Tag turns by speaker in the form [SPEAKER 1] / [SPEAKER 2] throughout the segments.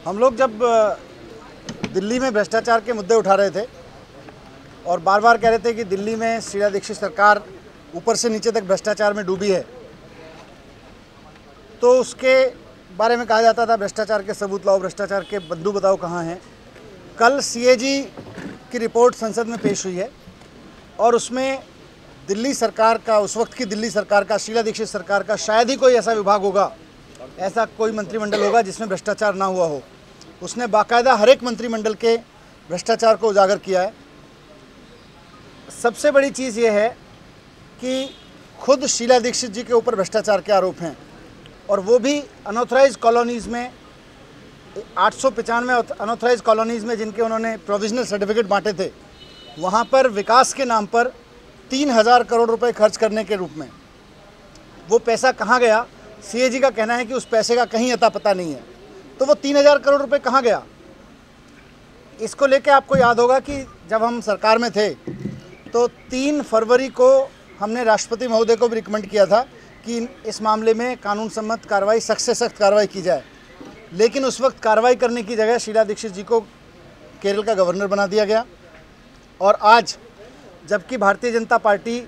[SPEAKER 1] हम लोग जब दिल्ली में भ्रष्टाचार के मुद्दे उठा रहे थे और बार बार कह रहे थे कि दिल्ली में शीला दीक्षित सरकार ऊपर से नीचे तक भ्रष्टाचार में डूबी है, तो उसके बारे में कहा जाता था भ्रष्टाचार के सबूत लाओ, भ्रष्टाचार के बंधु बताओ कहाँ हैं। कल सीएजी की रिपोर्ट संसद में पेश हुई है और उसमें दिल्ली सरकार का, उस वक्त की दिल्ली सरकार का, शीला दीक्षित सरकार का शायद ही कोई ऐसा विभाग होगा, ऐसा कोई मंत्रिमंडल होगा जिसमें भ्रष्टाचार ना हुआ हो। उसने बाकायदा हर एक मंत्रिमंडल के भ्रष्टाचार को उजागर किया है। सबसे बड़ी चीज़ ये है कि खुद शीला दीक्षित जी के ऊपर भ्रष्टाचार के आरोप हैं और वो भी अनऑथराइज कॉलोनीज़ में, 895 अनऑथराइज कॉलोनीज़ में जिनके उन्होंने प्रोविजनल सर्टिफिकेट बांटे थे, वहाँ पर विकास के नाम पर 3000 करोड़ रुपए खर्च करने के रूप में वो पैसा कहाँ गया। सीएजी का कहना है कि उस पैसे का कहीं अता पता नहीं है। तो वो 3000 करोड़ रुपए कहाँ गया, इसको लेके आपको याद होगा कि जब हम सरकार में थे तो 3 फरवरी को हमने राष्ट्रपति महोदय को भी रिकमेंड किया था कि इस मामले में कानून सम्मत कार्रवाई, सख्त से सख्त कार्रवाई की जाए। लेकिन उस वक्त कार्रवाई करने की जगह शीला दीक्षित जी को केरल का गवर्नर बना दिया गया। और आज जबकि भारतीय जनता पार्टी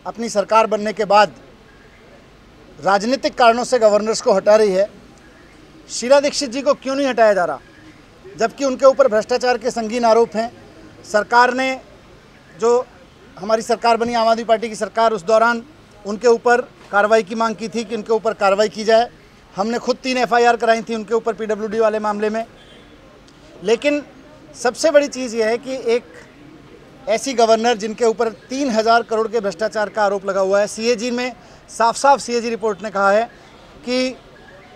[SPEAKER 1] अपनी सरकार बनने के बाद राजनीतिक कारणों से गवर्नर्स को हटा रही है, शीला दीक्षित जी को क्यों नहीं हटाया जा रहा, जबकि उनके ऊपर भ्रष्टाचार के संगीन आरोप हैं। सरकार ने, जो हमारी सरकार बनी आम आदमी पार्टी की सरकार, उस दौरान उनके ऊपर कार्रवाई की मांग की थी कि उनके ऊपर कार्रवाई की जाए। हमने खुद 3 एफआईआर कराई थी उनके ऊपर पीडब्ल्यूडी वाले मामले में। लेकिन सबसे बड़ी चीज़ ये है कि एक ऐसी गवर्नर जिनके ऊपर 3000 करोड़ के भ्रष्टाचार का आरोप लगा हुआ है, सीएजी में साफ साफ सीएजी रिपोर्ट ने कहा है कि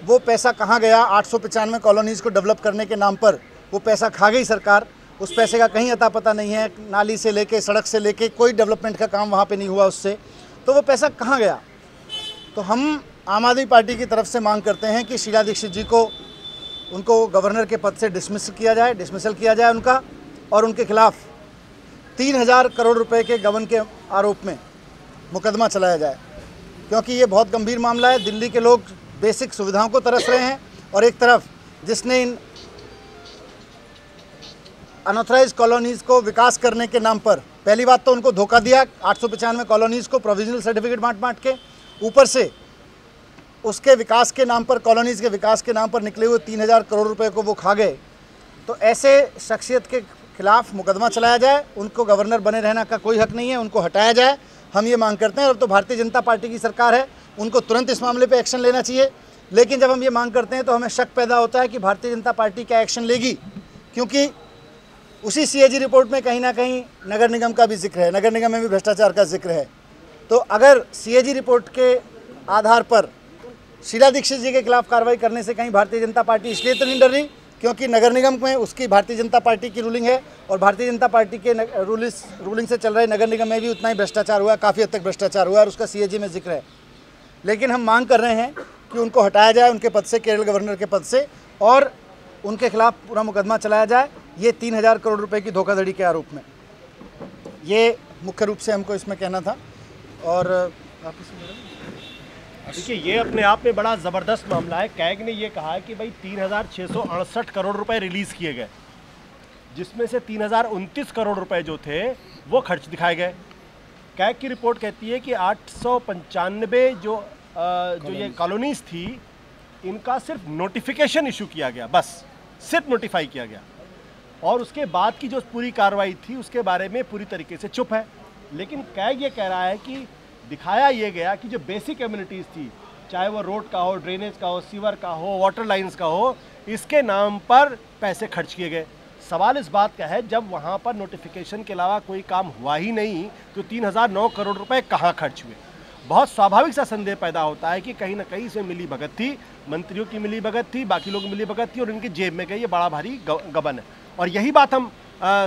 [SPEAKER 1] वो पैसा कहाँ गया। 895 कॉलोनीज़ को डेवलप करने के नाम पर वो पैसा खा गई सरकार, उस पैसे का कहीं अता पता नहीं है। नाली से लेके, सड़क से लेके कोई डेवलपमेंट का काम वहाँ पे नहीं हुआ उससे। तो वो पैसा कहाँ गया। तो हम आम आदमी पार्टी की तरफ से मांग करते हैं कि शीला दीक्षित जी को, उनको गवर्नर के पद से डिसमिसल किया जाए उनका, और उनके खिलाफ 3000 करोड़ रुपए के गबन के आरोप में मुकदमा चलाया जाए, क्योंकि ये बहुत गंभीर मामला है। दिल्ली के लोग बेसिक सुविधाओं को तरस रहे हैं और एक तरफ जिसने इन अनऑथराइज कॉलोनीज़ को विकास करने के नाम पर, पहली बात तो उनको धोखा दिया, 895 कॉलोनीज़ को प्रोविजनल सर्टिफिकेट बांट के, ऊपर से उसके विकास के नाम पर, कॉलोनीज़ के विकास के नाम पर निकले हुए 3000 करोड़ रुपए को वो खा गए। तो ऐसे शख्सियत के खिलाफ मुकदमा चलाया जाए। उनको गवर्नर बने रहने का कोई हक नहीं है, उनको हटाया जाए, हम ये मांग करते हैं। और तो भारतीय जनता पार्टी की सरकार है, उनको तुरंत इस मामले पे एक्शन लेना चाहिए। लेकिन जब हम ये मांग करते हैं तो हमें शक पैदा होता है कि भारतीय जनता पार्टी क्या एक्शन लेगी, क्योंकि उसी सीएजी रिपोर्ट में कहीं ना कहीं नगर निगम का भी जिक्र है, नगर निगम में भी भ्रष्टाचार का जिक्र है। तो अगर सीएजी रिपोर्ट के आधार पर शीला दीक्षित जी के खिलाफ कार्रवाई करने से कहीं भारतीय जनता पार्टी इसलिए तो नहीं डर रही क्योंकि नगर निगम में उसकी भारतीय जनता पार्टी की रूलिंग है और भारतीय जनता पार्टी के रूलिंग से चल रहे नगर निगम में भी उतना ही भ्रष्टाचार हुआ है, काफ़ी हद तक भ्रष्टाचार हुआ है और उसका सीएजी में जिक्र है। लेकिन हम मांग कर रहे हैं कि उनको हटाया जाए उनके पद से, केरल गवर्नर के पद से, और उनके खिलाफ पूरा मुकदमा चलाया जाए ये 3000 करोड़ रुपए की धोखाधड़ी के आरोप में। ये मुख्य रूप से हमको इसमें कहना था। और
[SPEAKER 2] देखिए, ये अपने आप में बड़ा ज़बरदस्त मामला है। कैग ने ये कहा है कि भाई 3668 करोड़ रुपए रिलीज़ किए गए, जिसमें से 3029 करोड़ रुपए जो थे वो खर्च दिखाए गए। कैग की रिपोर्ट कहती है कि 895 जो ये कॉलोनीज़ थी, इनका सिर्फ नोटिफिकेशन इशू किया गया, बस सिर्फ नोटिफाई किया गया, और उसके बाद की जो पूरी कार्रवाई थी उसके बारे में पूरी तरीके से चुप है। लेकिन कैग ये कह रहा है कि दिखाया ये गया कि जो बेसिक एम्यूनिटीज़ थी, चाहे वो रोड का हो, ड्रेनेज का हो, सीवर का हो, वाटर लाइंस का हो, इसके नाम पर पैसे खर्च किए गए। सवाल इस बात का है, जब वहाँ पर नोटिफिकेशन के अलावा कोई काम हुआ ही नहीं तो 3009 करोड़ रुपए कहाँ खर्च हुए। बहुत स्वाभाविक सा संदेह पैदा होता है कि कहीं ना कहीं इसमें मिली भगत थी, मंत्रियों की मिली भगत थी, बाकी लोगों की मिली भगत थी और इनकी जेब में गई, ये बड़ा भारी गबन है। और यही बात हम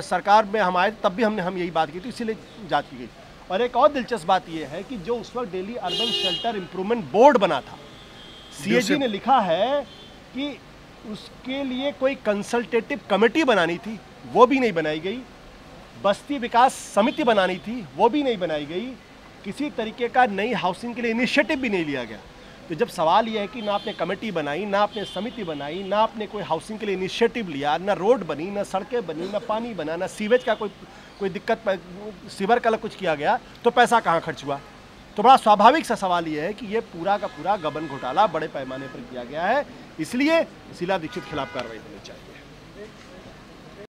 [SPEAKER 2] सरकार में हम आए तब भी हम यही बात की थी, इसीलिए जांच की गई। और एक और दिलचस्प बात यह है कि जो उस वक्त Delhi urban shelter improvement board बना था, सीएजी ने लिखा है कि उसके लिए कोई कंसल्टेटिव कमेटी बनानी थी, वो भी नहीं बनाई गई। बस्ती विकास समिति बनानी थी, वो भी नहीं बनाई गई। किसी तरीके का नई हाउसिंग के लिए इनिशिएटिव भी नहीं लिया गया। तो जब सवाल ये है कि ना आपने कमेटी बनाई, ना आपने समिति बनाई, ना आपने कोई हाउसिंग के लिए इनिशिएटिव लिया, ना रोड बनी, ना सड़कें बनी, ना पानी बना, ना सीवेज का कोई दिक्कत, सीवर का कुछ किया गया, तो पैसा कहाँ खर्च हुआ? तो बड़ा स्वाभाविक सा सवाल ये है कि ये पूरा का पूरा गबन घोटाला बड़े पैमाने पर किया गया है, इसलिए शीला दीक्षित खिलाफ कार्रवाई होनी चाहिए।